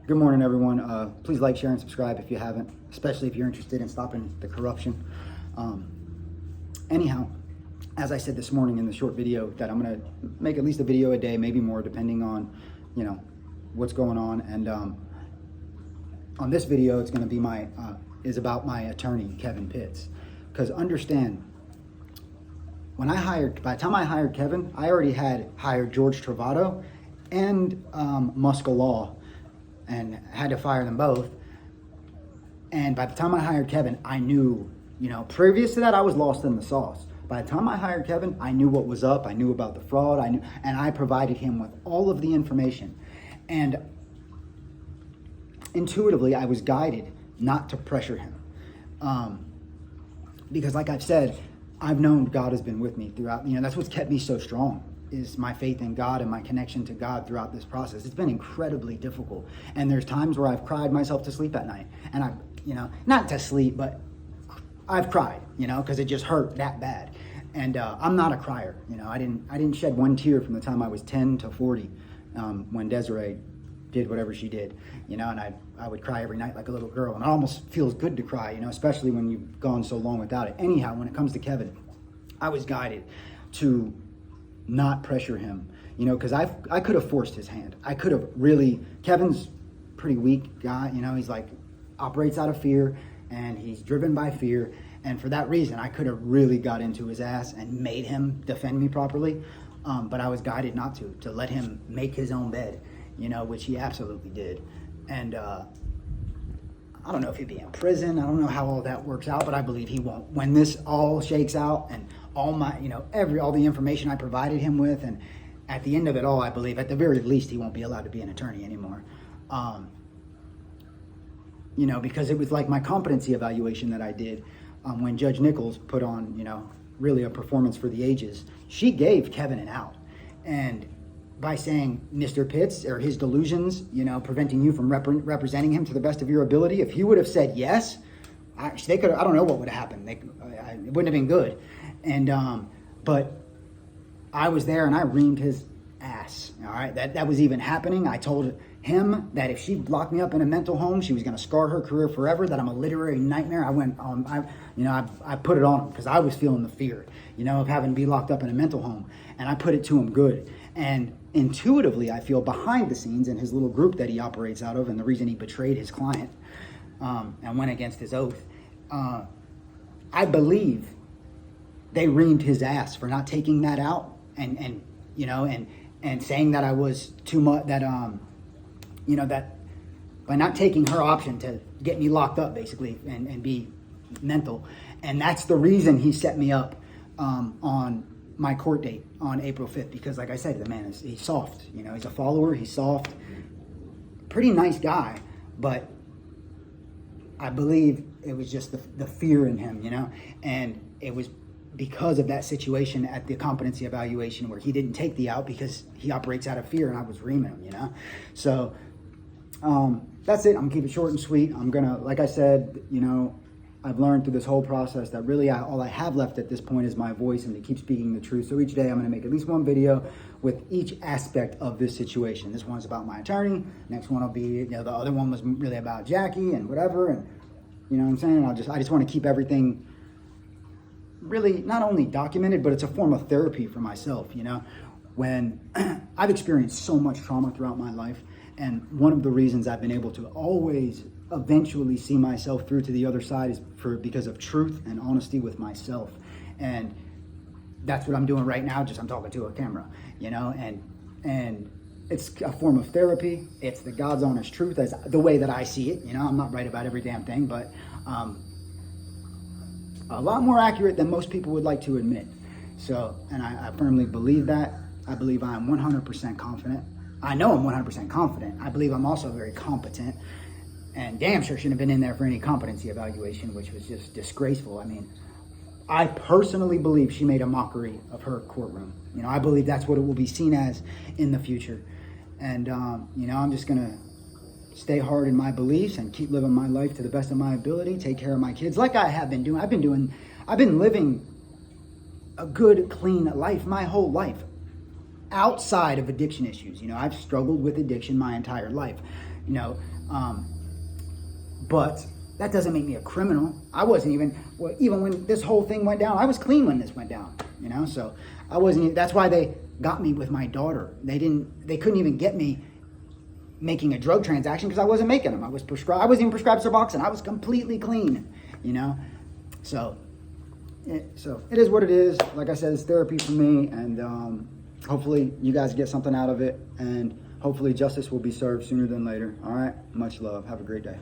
Good morning, everyone. Please like, share, and subscribe if you haven't, especially if you're interested in stopping the corruption. Anyhow, as I said this morning in the short video, that I'm going to make at least a video a day, maybe more, depending on, what's going on. And on this video, it's going to be is about my attorney, Kevin Pitts. Because understand, by the time I hired Kevin, I already had hired George Travato and Muskell Law, and had to fire them both. And by the time I hired Kevin, I knew, previous to that, I was lost in the sauce. By the time I hired Kevin, I knew what was up. I knew about the fraud. And I provided him with all of the information. And intuitively, I was guided not to pressure him. Because like I've said, I've known God has been with me throughout, that's what's kept me so strong, is my faith in God and my connection to God throughout this process. It's been incredibly difficult. And there's times where I've cried myself to sleep at night. And not to sleep, but I've cried, because it just hurt that bad. And I'm not a crier. I didn't shed one tear from the time I was 10 to 40 when Desiree did whatever she did, and I would cry every night like a little girl. And it almost feels good to cry, especially when you've gone so long without it. Anyhow, when it comes to Kevin, I was guided to not pressure him, because I could have forced his hand. I could have really, Kevin's pretty weak guy, he's operates out of fear, and he's driven by fear. And for that reason, I could have really got into his ass and made him defend me properly. But I was guided not to let him make his own bed, which he absolutely did. And I don't know if he'd be in prison. I don't know how all that works out, but I believe he won't. When this all shakes out and all my, all the information I provided him with, and at the end of it all, I believe at the very least, he won't be allowed to be an attorney anymore. Because it was like my competency evaluation that I did when Judge Nichols put on, really a performance for the ages. She gave Kevin an out. And by saying, Mr. Pitts, or his delusions, preventing you from representing him to the best of your ability, if he would have said yes, I don't know what would have happened. It wouldn't have been good. And, but I was there and I reamed his ass. All right. That was even happening. I told him that if she locked me up in a mental home, she was going to scar her career forever, that I'm a literary nightmare. I went, I put it on him because I was feeling the fear, of having to be locked up in a mental home. And I put it to him good. And intuitively, I feel behind the scenes in his little group that he operates out of, and the reason he betrayed his client and went against his oath, I believe they reamed his ass for not taking that out and saying that I was too much, that that by not taking her option to get me locked up, basically, and be mental. And that's the reason he set me up on my court date on April 5th, because like I said, the man he's soft, he's a follower, he's soft, pretty nice guy, but I believe it was just the fear in him, and it was because of that situation at the competency evaluation where he didn't take the out because he operates out of fear, and I was reaming him, So that's it. I'm gonna keep it short and sweet. I'm gonna, like I said, I've learned through this whole process that really all I have left at this point is my voice and to keep speaking the truth. So each day I'm gonna make at least one video with each aspect of this situation. This one's about my attorney. Next one will be, the other one was really about Jackie and whatever. And you know what I'm saying? I just want to keep everything really not only documented, but it's a form of therapy for myself, when I've experienced so much trauma throughout my life. And one of the reasons I've been able to always eventually see myself through to the other side is because of truth and honesty with myself. And that's what I'm doing right now. Just I'm talking to a camera, and it's a form of therapy. It's the God's honest truth as the way that I see it. I'm not right about every damn thing, but a lot more accurate than most people would like to admit. So, and I firmly believe that. I believe I am 100% confident. I know I'm 100% confident. I believe I'm also very competent, and damn sure shouldn't have been in there for any competency evaluation, which was just disgraceful. I mean, I personally believe she made a mockery of her courtroom. I believe that's what it will be seen as in the future. And, I'm just going to stay hard in my beliefs and keep living my life to the best of my ability, take care of my kids like I have been doing. I've been living a good, clean life my whole life. outside of addiction issues. You know, I've struggled with addiction my entire life, you know, but that doesn't make me a criminal. I wasn't even, well, even when this whole thing went down, I was clean when this went down, you know, so I wasn't, that's why they got me with my daughter. They couldn't even get me making a drug transaction because I wasn't making them. I wasn't even prescribed Suboxone. I was completely clean, you know, so it is what it is. Like I said, it's therapy for me, and hopefully you guys get something out of it, and hopefully justice will be served sooner than later. All right, much love. Have a great day.